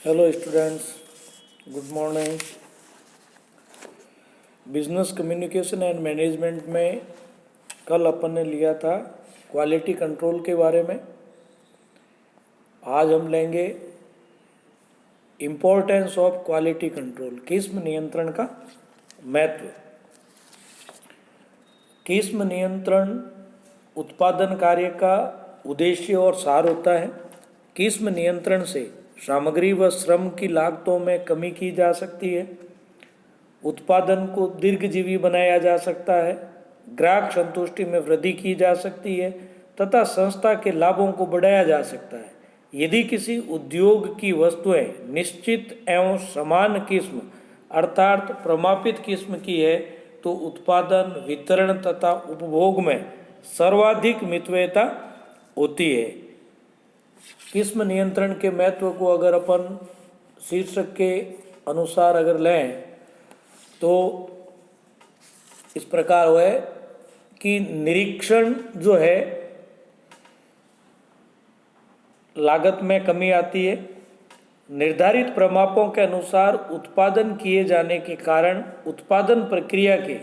Hello students, good morning. Business communication and management में कल अपन ने लिया था क्वालिटी कंट्रोल के बारे में। आज हम लेंगे इम्पोर्टेंस ऑफ क्वालिटी कंट्रोल, किस्म नियंत्रण का महत्व। किस्म नियंत्रण उत्पादन कार्य का उद्देश्य और सार होता है। किस्म नियंत्रण से सामग्री व श्रम की लागतों में कमी की जा सकती है, उत्पादन को दीर्घजीवी बनाया जा सकता है, ग्राहक संतुष्टि में वृद्धि की जा सकती है तथा संस्था के लाभों को बढ़ाया जा सकता है। यदि किसी उद्योग की वस्तुएं निश्चित एवं समान किस्म अर्थात प्रमापित किस्म की है तो उत्पादन, वितरण तथा उपभोग में सर्वाधिक मितव्ययता होती है। किस्म नियंत्रण के महत्व को अगर अपन शीर्षक के अनुसार अगर लें तो इस प्रकार है कि निरीक्षण जो है लागत में कमी आती है। निर्धारित प्रमापों के अनुसार उत्पादन किए जाने के कारण उत्पादन प्रक्रिया के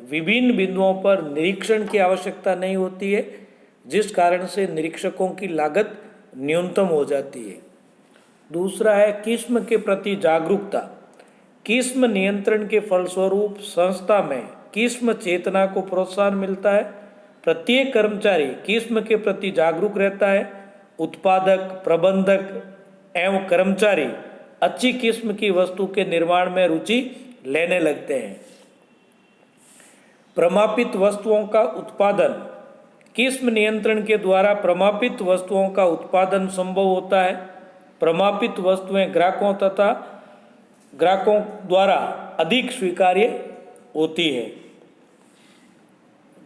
विभिन्न बिंदुओं पर निरीक्षण की आवश्यकता नहीं होती है, जिस कारण से निरीक्षकों की लागत न्यूनतम हो जाती है। दूसरा है किस्म के प्रति जागरूकता। किस्म नियंत्रण के फलस्वरूप संस्था में किस्म चेतना को प्रोत्साहन मिलता है। प्रत्येक कर्मचारी किस्म के प्रति जागरूक रहता है। उत्पादक, प्रबंधक एवं कर्मचारी अच्छी किस्म की वस्तु के निर्माण में रुचि लेने लगते हैं। प्रमापित वस्तुओं का उत्पादन। किस्म नियंत्रण के द्वारा प्रमापित वस्तुओं का उत्पादन संभव होता है। प्रमापित वस्तुएं ग्राहकों द्वारा अधिक स्वीकार्य होती है।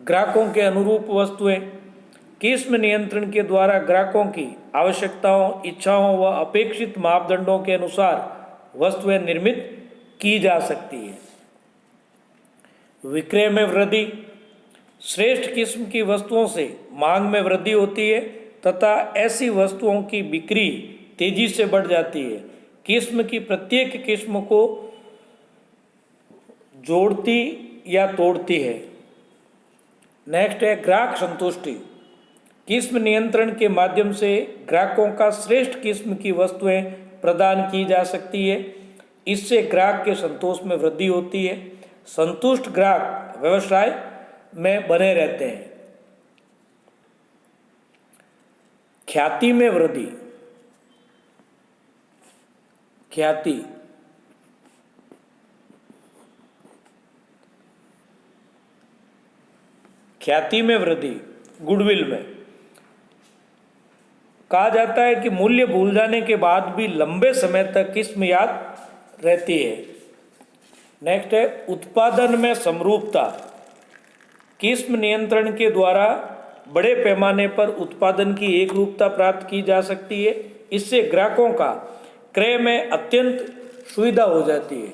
ग्राहकों के अनुरूप वस्तुएं। किस्म नियंत्रण के द्वारा ग्राहकों की आवश्यकताओं, इच्छाओं व अपेक्षित मापदंडों के अनुसार वस्तुएं निर्मित की जा सकती है। विक्रय में वृद्धि। श्रेष्ठ किस्म की वस्तुओं से मांग में वृद्धि होती है तथा ऐसी वस्तुओं की बिक्री तेजी से बढ़ जाती है। किस्म की प्रत्येक किस्म को जोड़ती या तोड़ती है। नेक्स्ट है ग्राहक संतुष्टि। किस्म नियंत्रण के माध्यम से ग्राहकों का श्रेष्ठ किस्म की वस्तुएं प्रदान की जा सकती है। इससे ग्राहक के संतोष में वृद्धि होती है। संतुष्ट ग्राहक व्यवसाय में बने रहते हैं। ख्याति में वृद्धि। ख्याति में वृद्धि, गुडविल में। कहा जाता है कि मूल्य भूल जाने के बाद भी लंबे समय तक किस्म याद रहती है। नेक्स्ट है उत्पादन में समरूपता। किस्म नियंत्रण के द्वारा बड़े पैमाने पर उत्पादन की एक रूपता प्राप्त की जा सकती है। इससे ग्राहकों का क्रय में अत्यंत सुविधा हो जाती है।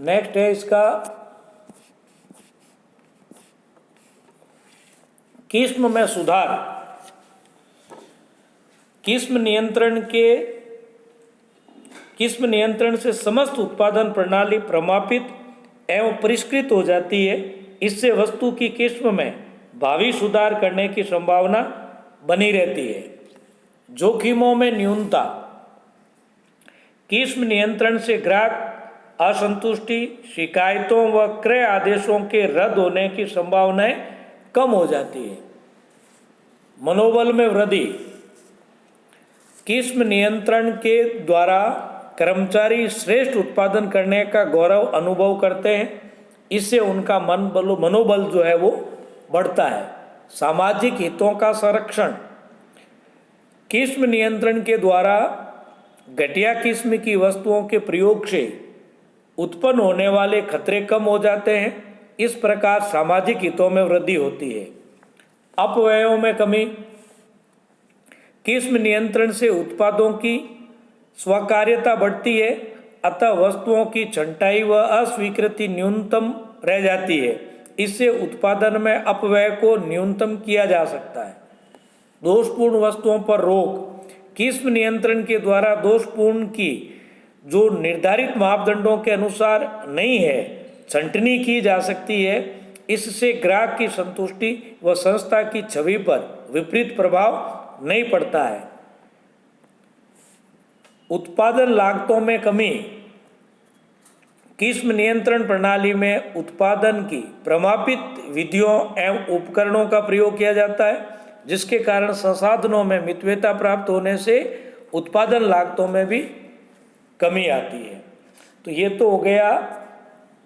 नेक्स्ट है इसका किस्म में सुधार। किस्म नियंत्रण से समस्त उत्पादन प्रणाली प्रमापित एवं परिष्कृत हो जाती है। इससे वस्तु की किस्म में भावी सुधार करने की संभावना बनी रहती है। जोखिमों में न्यूनता। किस्म नियंत्रण से ग्राहक असंतुष्टि, शिकायतों व क्रय आदेशों के रद्द होने की संभावनाएं कम हो जाती है। मनोबल में वृद्धि। किस्म नियंत्रण के द्वारा कर्मचारी श्रेष्ठ उत्पादन करने का गौरव अनुभव करते हैं। इससे उनका मनोबल जो है वो बढ़ता है। सामाजिक हितों का संरक्षण। किस्म नियंत्रण के द्वारा घटिया किस्म की वस्तुओं के प्रयोग से उत्पन्न होने वाले खतरे कम हो जाते हैं। इस प्रकार सामाजिक हितों में वृद्धि होती है। अपव्ययों में कमी। किस्म नियंत्रण से उत्पादों की स्वीकार्यता बढ़ती है, अतः वस्तुओं की छंटाई व अस्वीकृति न्यूनतम रह जाती है। इससे उत्पादन में अपव्यय को न्यूनतम किया जा सकता है। दोषपूर्ण वस्तुओं पर रोक। किस्म नियंत्रण के द्वारा दोषपूर्ण की जो निर्धारित मापदंडों के अनुसार नहीं है छंटनी की जा सकती है। इससे ग्राहक की संतुष्टि व संस्था की छवि पर विपरीत प्रभाव नहीं पड़ता है। उत्पादन लागतों में कमी। किस्म नियंत्रण प्रणाली में उत्पादन की प्रमापित विधियों एवं उपकरणों का प्रयोग किया जाता है, जिसके कारण संसाधनों में मितव्ययता प्राप्त होने से उत्पादन लागतों में भी कमी आती है। तो ये तो हो गया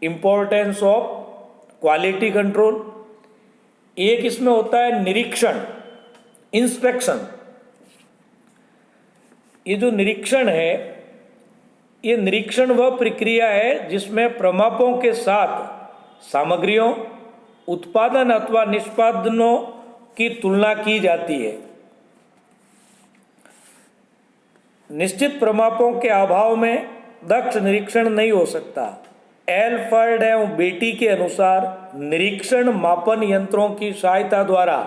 इम्पोर्टेंस ऑफ क्वालिटी कंट्रोल। एक इसमें होता है निरीक्षण, इंस्पेक्शन। ये जो निरीक्षण है, ये निरीक्षण वह प्रक्रिया है जिसमें प्रमापों के साथ सामग्रियों, उत्पादन अथवा निष्पादनों की तुलना की जाती है। निश्चित प्रमापों के अभाव में दक्ष निरीक्षण नहीं हो सकता। एल्फर्ड एवं बेटी के अनुसार निरीक्षण मापन यंत्रों की सहायता द्वारा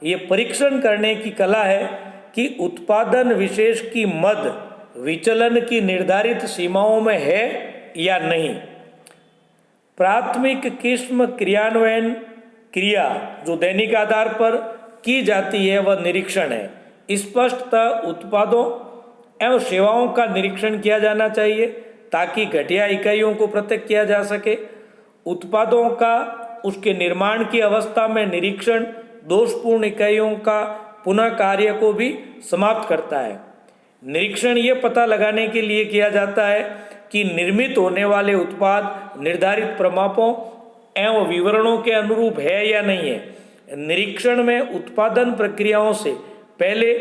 ये परीक्षण करने की कला है कि उत्पादन विशेष की मद विचलन की निर्धारित सीमाओं में है या नहीं। प्राथमिक किस्म क्रियान्वयन क्रिया जो दैनिक आधार पर की जाती है वह निरीक्षण है। स्पष्टतः उत्पादों एवं सेवाओं का निरीक्षण किया जाना चाहिए ताकि घटिया इकाइयों को पृथक किया जा सके। उत्पादों का उसके निर्माण की अवस्था में निरीक्षण दोषपूर्ण इकाइयों का पुनः कार्य को भी समाप्त करता है। निरीक्षण ये पता लगाने के लिए किया जाता है कि निर्मित होने वाले उत्पाद निर्धारित प्रमापों एवं विवरणों के अनुरूप है या नहीं है। निरीक्षण में उत्पादन प्रक्रियाओं से पहले,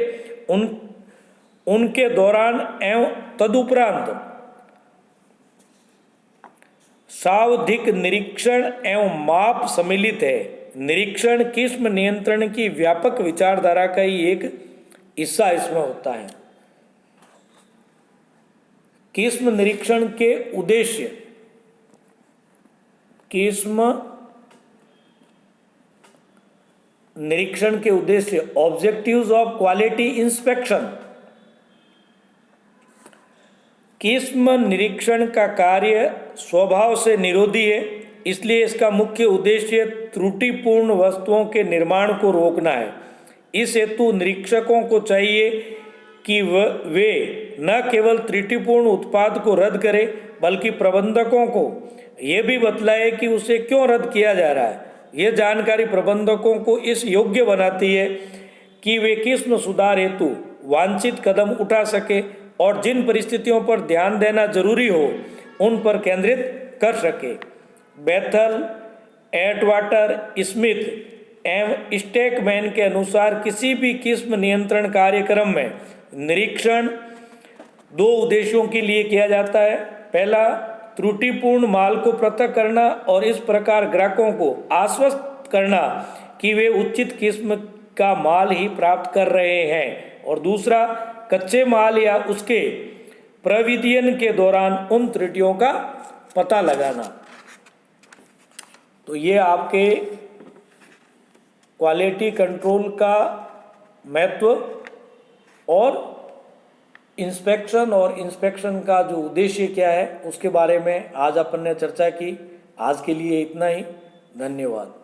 उनके दौरान एवं तदुपरांत सावधिक निरीक्षण एवं माप सम्मिलित है। निरीक्षण किस्म नियंत्रण की व्यापक विचारधारा का ही एक हिस्सा इसमें होता है। किस्म निरीक्षण के उद्देश्य। किस्म निरीक्षण के उद्देश्य। Objectives of quality inspection. किस्म निरीक्षण का कार्य स्वभाव से निरोधी है, इसलिए इसका मुख्य उद्देश्य त्रुटिपूर्ण वस्तुओं के निर्माण को रोकना है। इस हेतु निरीक्षकों को चाहिए कि वे न केवल त्रुटिपूर्ण उत्पाद को रद्द करें बल्कि प्रबंधकों को यह भी बतलाए कि उसे क्यों रद्द किया जा रहा है। यह जानकारी प्रबंधकों को इस योग्य बनाती है कि वे किस्म सुधार हेतु वांछित कदम उठा सके और जिन परिस्थितियों पर ध्यान देना जरूरी हो उन पर केंद्रित कर सके। बेथल, एटवाटर, स्मिथ एवं स्टेकमैन के अनुसार किसी भी किस्म नियंत्रण कार्यक्रम में निरीक्षण दो उद्देश्यों के लिए किया जाता है। पहला, त्रुटिपूर्ण माल को पृथक करना और इस प्रकार ग्राहकों को आश्वस्त करना कि वे उचित किस्म का माल ही प्राप्त कर रहे हैं, और दूसरा, कच्चे माल या उसके प्रविधियन के दौरान उन त्रुटियों का पता लगाना। तो ये आपके क्वालिटी कंट्रोल का महत्व और इंस्पेक्शन का जो उद्देश्य क्या है उसके बारे में आज अपन ने चर्चा की। आज के लिए इतना ही। धन्यवाद।